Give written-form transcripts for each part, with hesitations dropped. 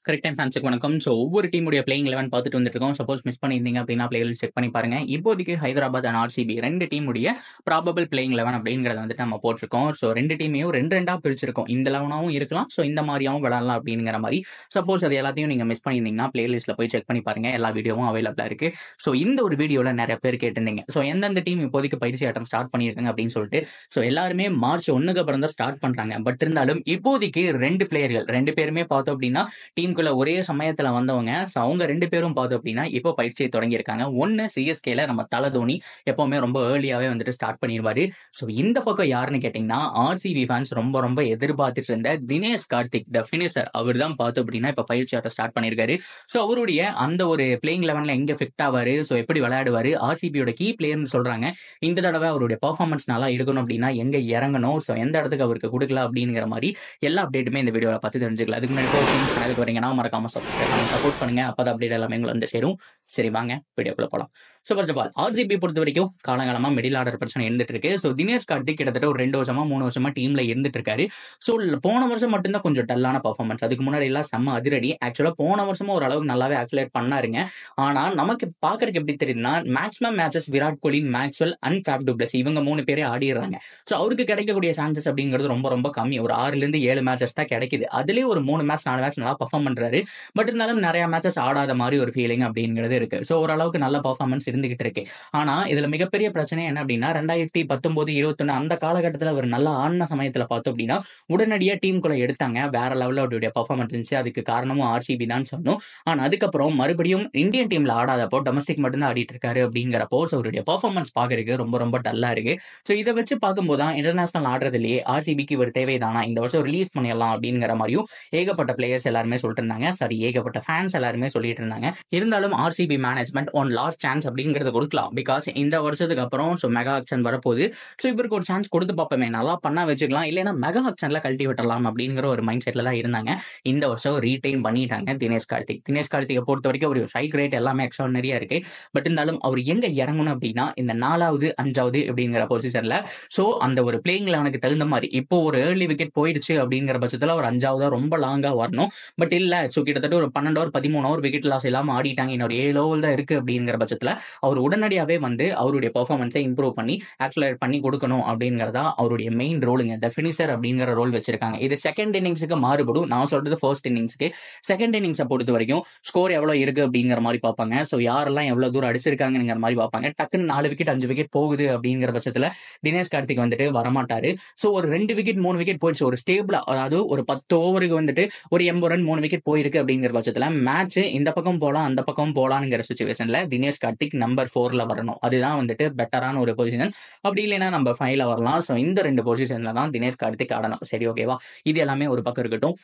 Correct time ஃபேன்ஸுக்கு வணக்கம். So ஒவ்வொரு டீமுடைய பிளேயிங் 11 பார்த்துட்டு வந்துட்டு இருக்கோம். சப்போஸ் மிஸ் பண்ணியிருந்தீங்க அப்படின்னா பிளேலிஸ்ட் செக் பண்ணி பாருங்க. இப்போதைக்கு ஹைதராபாத் அண்ட் ஆர்சிபி ரெண்டு டீமுடைய ப்ராபபிள் பிளேயிங் 11 அப்படிங்கிறத வந்துட்டு நம்ம போட்டிருக்கோம். ஸோ ரெண்டு டீமையும் ரெண்டா பிரிச்சிருக்கோம். இந்த 11ஆவும் இருக்கலாம், ஸோ இந்த மாதிரியாவும் விளாடலாம் அப்படிங்கிற மாதிரி. சப்போஸ் அது எல்லாத்தையும் நீங்க மிஸ் பண்ணியிருந்தீங்கன்னா பிளேலிஸ்ட்ல போய் செக் பண்ணி பாருங்க. எல்லா வீடியோவும் அவைலபிளா இருக்கு. ஸோ இந்த ஒரு வீடியோல நிறைய பேர் கேட்டிருந்தீங்க, ஸோ எந்தெந்த டீம் இப்போதைக்கு பயிற்சி ஆட்டம் ஸ்டார்ட் பண்ணியிருக்காங்க அப்படின்னு சொல்லிட்டு. ஸோ எல்லாருமே மார்ச் 1க்கு அப்புறம் தான் ஸ்டார்ட் பண்றாங்க. பட் இருந்தாலும் இப்போதைக்கு ரெண்டு பிளேயர்கள் ரெண்டு பேருமே பார்த்தோம் அப்படின்னா டீமுக்குள்ள ஒரே சமயத்துல வந்தவங்க. அவங்க ரெண்டு பேரும் பார்த்தோம் அப்படின்னா இப்போ பயிற்சியை தொடங்கியிருக்காங்க. ஒன்னு சிஎஸ்கேல நம்ம தல தோனி எப்பவுமே ரொம்ப ஏர்லியாவே வந்துட்டு ஸ்டார்ட் பண்ணிடுவாரு. ஸோ இந்த பக்கம் யாருன்னு கேட்டீங்கன்னா ஆர்சிபி ஃபேன்ஸ் ரொம்ப ரொம்ப எதிர்பார்த்துட்டு இருந்த தினேஷ் கார்த்திக் த ஃபினிஷர். அவர் தான் பார்த்தோம் அப்படின்னா இப்போ பயிற்சி ஆட்டம் ஸ்டார்ட் பண்ணியிருக்காரு. ஸோ அவருடைய அந்த ஒரு பிளேயிங் 11ல எங்க ஃபிட் ஆவாரு, ஸோ எப்படி விளையாடுவாரு, ஆர்சிபியோட கீ பிளேயர்னு சொல்றாங்க. இந்த தடவை அவருடைய பர்ஃபார்மன்ஸ் நல்லா இருக்கணும் அப்படின்னா எங்க இறங்கணும், ஸோ எந்த இடத்துக்கு அவருக்கு கொடுக்கலாம் அப்படிங்கிற மாதிரி எல்லா அப்டேட்டுமே இந்த வீடியோவில் பார்த்து தெரிஞ்சுக்கலாம். அதுக்கு முன்னாடி சேனலுக்கு வரீங்கன்னா மறக்காம சப்போர்ட் பண்ணுங்க. அப்பதான் அப்டேட் எல்லாமே உங்களை வந்து சேரும். சரி வாங்க வீடியோக்குள்ள போலாம். So first of all RCB பொறுத்த வரைக்கும் காலகாலமா மிடில் ஆர்டர் பிரச்சனை இருந்துட்டு இருக்கு. ஸோ தினேஷ் கார்த்திக் கிட்டத்தட்ட ஒரு 2 வருஷமா 3 வருஷமா டீம்ல இருந்துட்டு இருக்காரு. ஸோ போன வருஷம் மட்டும்தான் கொஞ்சம் டல்லான பர்ஃபார்மன்ஸ். அதுக்கு முன்னாடி எல்லாம் செம்ம அதிரடி. ஆக்சுவலா போன வருஷமும் ஒரு அளவுக்கு நல்லாவே ஆக்சுவலேட் பண்ணாருங்க. ஆனா நமக்கு பாக்குறதுக்கு எப்படி தெரியுதுன்னா maximum matches Virat Kohli, Maxwell and ஃபேப் to plus இவங்க 3 பேரே ஆடிடுறாங்க. ஸோ அவருக்கு கிடைக்கக்கூடிய சான்சஸ் அப்படிங்கிறது ரொம்ப ரொம்ப கம்மி. ஒரு 6 இருந்து 7 மேட்சஸ் தான் கிடைக்குது. அதுலேயே ஒரு 3 மேட்ச் 4 மேட்ச் நல்லா பர்ஃபார்ம் பண்றாரு. பட் இருந்தாலும் நிறைய மேட்சஸ் ஆடாத மாதிரி ஒரு ஃபீலிங் அப்படிங்கிறது இருக்கு. ஸோ ஓரளவுக்கு நல்ல பர்ஃபார்மன்ஸ் இருந்துகிட்டு இருக்கு. ஆனா இதுல மிகப்பெரிய பிரச்சனை என்ன அப்படின்னா 2019, 21 அந்த காலகட்டத்தில் அவர் நல்லா ஆடின சமயத்துல பார்த்தோம் அப்படின்னா உடனடியா டீமுக்குள்ள எடுத்தாங்க. வேற லெவலில் அவருடைய பர்ஃபார்மன்ஸ் இருந்துச்சு. அதுக்கு காரணமும் ஆர்சிபி தான் சொன்னோம். ஆனா அதுக்கப்புறம் மறுபடியும் இந்தியன் டீம்ல ஆடாதப்போ டொமஸ்டிக் மட்டும் தான் ஆடிட்டு இருக்காரு அப்படிங்கிறப்போ அவருடைய பர்ஃபார்மன்ஸ் பாக்குறதுக்கு ரொம்ப ரொம்ப டல்லா இருக்கு. ஸோ இதை வச்சு பார்க்கும்போது தான் இன்டர்நேஷனல் ஆடுறதுலேயே ஆர்சிபிக்கு இவர் தேவைதானா, இந்த வருஷம் ரிலீஸ் பண்ணிடலாம் அப்படிங்கிற மாதிரியும் ஏகப்பட்ட பிளேயர்ஸ் எல்லாருமே சொல்லிட்டு இருந்தாங்க. சரி, ஏகப்பட்ட ஃபேன்ஸ் எல்லாருமே சொல்லிட்டு இருந்தாங்க. இருந்தாலும் RCB management one last chance அப்படிங்கறத கொடுக்கலாம். பிகாஸ் இந்த வருஷத்துக்கு அப்புறம் மெகா ஆக்ஷன் வரப்போகுது. ஸோ இவருக்கு ஒரு சான்ஸ் கொடுத்து பார்ப்போமே, நல்லா பண்ணா வச்சுக்கலாம், இல்லைன்னா மெகா ஆக்ஷன்ல கழட்டி விட்டலாம் அப்படிங்கிற ஒரு மைண்ட் செட்ல தான் இருந்தாங்க. இந்த வருஷம் ரீடைன் பண்ணிட்டாங்க தினேஷ் கார்த்திக். தினேஷ் கார்த்திகை பொறுத்த வரைக்கும் ஒரு ஸ்ட்ரைக் ரேட் எல்லாமே எக்ஸ்ட்ரானரியா இருக்கு. பட் இருந்தாலும் அவர் எங்க இறங்கணும் அப்படின்னா இந்த 4வது 5வது அப்படிங்கிற பொசிஷன்ல. ஸோ அந்த ஒரு பிளேயிங் 11க்கு தகுந்த மாதிரி இப்போ ஒரு ஏர்லி விக்கெட் போயிடுச்சு அப்படிங்கிற பட்சத்தில் ஒரு 5வது ரொம்ப லாங்கா வரணும். பட் இல்ல, ஸோ கிட்டத்தட்ட ஒரு 12 ஓவர் 13 ஓவர் விக்கெட் லாஸ் இல்லாம ஆடிட்டாங்க, இன்னொரு 7 ஓவர் தான் இருக்கு அப்படிங்கிற பட்சத்தில் அவர் உடனடியாவே வந்து அவருடைய பெர்ஃபார்மன்ஸை இம்ப்ரூவ் பண்ணி ஆக்சலரேட் பண்ணி கொடுக்கணும் அப்படிங்கிறதா அவருடைய மெயின் ரோலுங்க. த ஃபினிஷர் அப்படிங்கிற ரோல் வச்சிருக்காங்க. இது செகண்ட் இன்னிங்ஸுக்கு மாறுபடும். நான் சொல்றது ஃபர்ஸ்ட் இன்னிங்ஸ்க்கு. செகண்ட் இன்னிங்ஸை பொறுத்த வரைக்கும் ஸ்கோர் எவ்வளவு இருக்கு அப்படிங்கிற மாதிரி பார்ப்பாங்க. ஸோ யாரெல்லாம் எவ்வளவு தூரம் அடிச்சிருக்காங்கிற மாதிரி பார்ப்பாங்க. டக்குன்னு 4 விக்கெட் 5 விக்கெட் போகுது அப்படிங்கிற பட்சத்தில் தினேஷ் கார்த்திக் வந்துட்டு வரமாட்டாரு. ஸோ ஒரு 2 விக்கெட் 3 விக்கெட் போயிடுச்சு, ஒரு ஸ்டேபிளா, அதாவது ஒரு 10 ஓவருக்கு வந்துட்டு ஒரு 80 ரன் 3 விக்கெட் போயிருக்கு அப்படிங்கிற பட்சத்தில் மேட்ச் இந்த பக்கம் போலாம் அந்த பக்கம் போலாங்கிற சுச்சுவேஷன்ல தினேஷ் கார்த்திக் நம்பர் 4ல வரணும். அதுதான் வந்துட்டு பெட்டரான ஒரு பொசிஷன். அப்படி இல்லைன்னா நம்பர் 5ல வரலாம். ஸோ இந்த 2 பொசிஷன்ல தான் தினேஷ் கார்த்திக் ஆடணும். சரி, ஓகேவா? இது எல்லாமே ஒரு பக்கம் இருக்கட்டும்.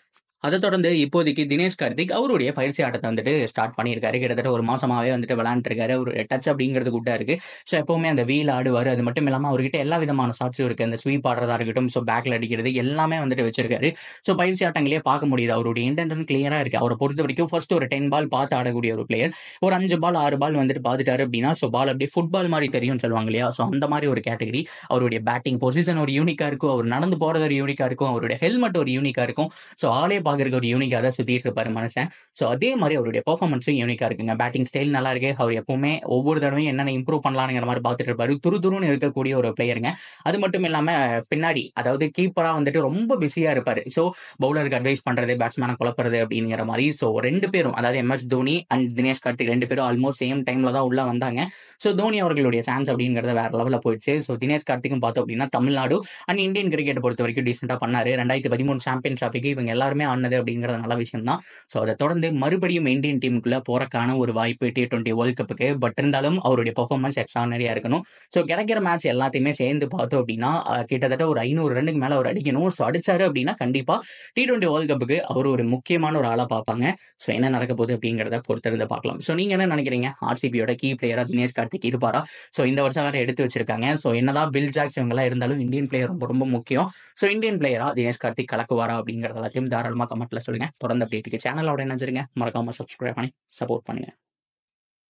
அதை தொடர்ந்து இப்போதைக்கு தினேஷ் கார்த்திக் அவருடைய பயிற்சி ஆட்டத்தை வந்துட்டு ஸ்டார்ட் பண்ணியிருக்காரு. கிட்டத்தட்ட ஒரு மாசமாவே வந்துட்டு விளையாண்டுருக்காரு. ஒரு டச் அப்படிங்கிறது கூட இருக்கு. ஸோ எப்பவுமே அந்த வீல் ஆடுவார். அது மட்டும் இல்லாமல் அவர்கிட்ட எல்லா விதமான ஷாட்ஸும் இருக்கு. அந்த ஸ்வீப் ஆடுறதா இருக்கட்டும், ஸோ பேக்ல அடிக்கிறது எல்லாமே வந்துட்டு வச்சிருக்காரு. ஸோ பயிற்சி ஆட்டங்களே பார்க்க முடியுது. அவருடைய இன்டென்ட் கிளியரா இருக்கு. அவரை பொறுத்த வரைக்கும் ஃபர்ஸ்ட் ஒரு 10 பால் பார்த்து ஆடக்கூடிய ஒரு பிளேயர். ஒரு 5 பால் 6 பால் வந்துட்டு பார்த்துட்டாரு அப்படின்னா ஸோ பால் அப்படியே ஃபுட்பால் மாதிரி தெரியும் சொல்லுவாங்க இல்லையா? ஸோ அந்த மாதிரி ஒரு கேட்டகரி. அவருடைய பேட்டிங் பொசிஷன் ஒரு யூனிக்கா இருக்கும். அவர் நடந்து போறது ஒரு யூனிக்கா இருக்கும். அவருடைய ஹெல்மெட் ஒரு யூனிக்கா இருக்கும். ஸோ ஆளே பார்க்கறதுக்கு ஒரு யூனிக்கா தான் சுத்திட்டு இருப்பாரு மனுஷன். ஸோ அதே மாதிரி அவருடைய பெர்ஃபார்மன்ஸும் யூனிக்கா இருக்குங்க. பேட்டிங் ஸ்டைல் நல்லா இருக்கு. அவர் எப்பவுமே ஒவ்வொரு தடவையும் என்னென்ன இம்ப்ரூவ் பண்ணலாங்கிற மாதிரி பார்த்துட்டு இருப்பாரு. துருதுருன்னு இருக்கக்கூடிய ஒரு பிளேயருங்க. அது மட்டும் இல்லாம பின்னாடி, அதாவது கீப்பரா வந்துட்டு ரொம்ப பிஸியா இருப்பாரு. ஸோ பவுலருக்கு அட்வைஸ் பண்றது, பேட்ஸ்மேனை குழப்பறது அப்படிங்கிற மாதிரி. ஸோ 2 பேரும், அதாவது MS தோனி அண்ட் தினேஷ் கார்த்திக் 2 பேரும் ஆல்மோஸ்ட் சேம் டைம்ல தான் உள்ள வந்தாங்க. ஸோ தோனி அவர்களுடைய சான்ஸ் அப்படிங்கிறத வேற லெவலில் போயிடுச்சு. ஸோ தினேஷ் கார்த்திக்கும் பார்த்தோம் அப்படின்னா தமிழ்நாடு அண்ட் இந்தியன் கிரிக்கெட் பொறுத்த வரைக்கும் டீசெண்டா பண்ணாரு. 2013 சாம்பியன் டிராஃபிக்கு இவங்க எல்லாருமே ஆனது அப்படிங்கிறது நல்ல விஷயம் தான். ஸோ அதை தொடர்ந்து மறுபடியும் இந்தியன் டீமுக்குள்ள போறக்கான ஒரு வாய்ப்பு T20 வேர்ல்ட் கப்புக்கு. பட் இருந்தாலும் அவருடைய பெர்ஃபார்மன்ஸ் எக்ஸ்ட்ரானரியா இருக்கணும். ஸோ கிடைக்கிற மேட்ச் எல்லாத்தையுமே சேர்ந்து பார்த்தோம் அப்படின்னா கிட்டத்தட்ட ஒரு 500 ரன்னுக்கு மேல அவர் அடிக்கணும். ஸோ அடிச்சாரு அப்படின்னா கண்டிப்பா T20 வேர்ல்ட் கப்புக்கு அவர் ஒரு முக்கியமான ஒரு ஆளா பார்ப்பாங்க. ஸோ என்ன நடக்க போகுது அப்படிங்கிறத பொறுத்திருந்து பார்க்கலாம். ஸோ நீங்க என்ன நினைக்கிறீங்க? ஆர்சிபியோட கீ பிளேயரா தினேஷ் கார்த்திக் இருப்பாரா? ஸோ இந்த வருஷம் வேற எடுத்து வச்சிருக்காங்க. ஸோ என்னதான் பில் ஜாக்ஸ் இவங்கெல்லாம் இருந்தாலும் இந்தியன் பிளேயர் ரொம்ப ரொம்ப முக்கியம். ஸோ இந்தியன் பிளேயரா தினேஷ் கார்த்திக் கலக்குவாரா அப்படிங்கிறது எல்லாத்தையும் தாராளமாக கமெண்ட்ல சொல்லுங்க. தொடர்ந்து அப்டேட்டுக்கு சேனலோட இணைஞ்சிருங்க. மறக்காம சப்ஸ்கிரைப் பண்ணி சப்போர்ட் பண்ணுங்க.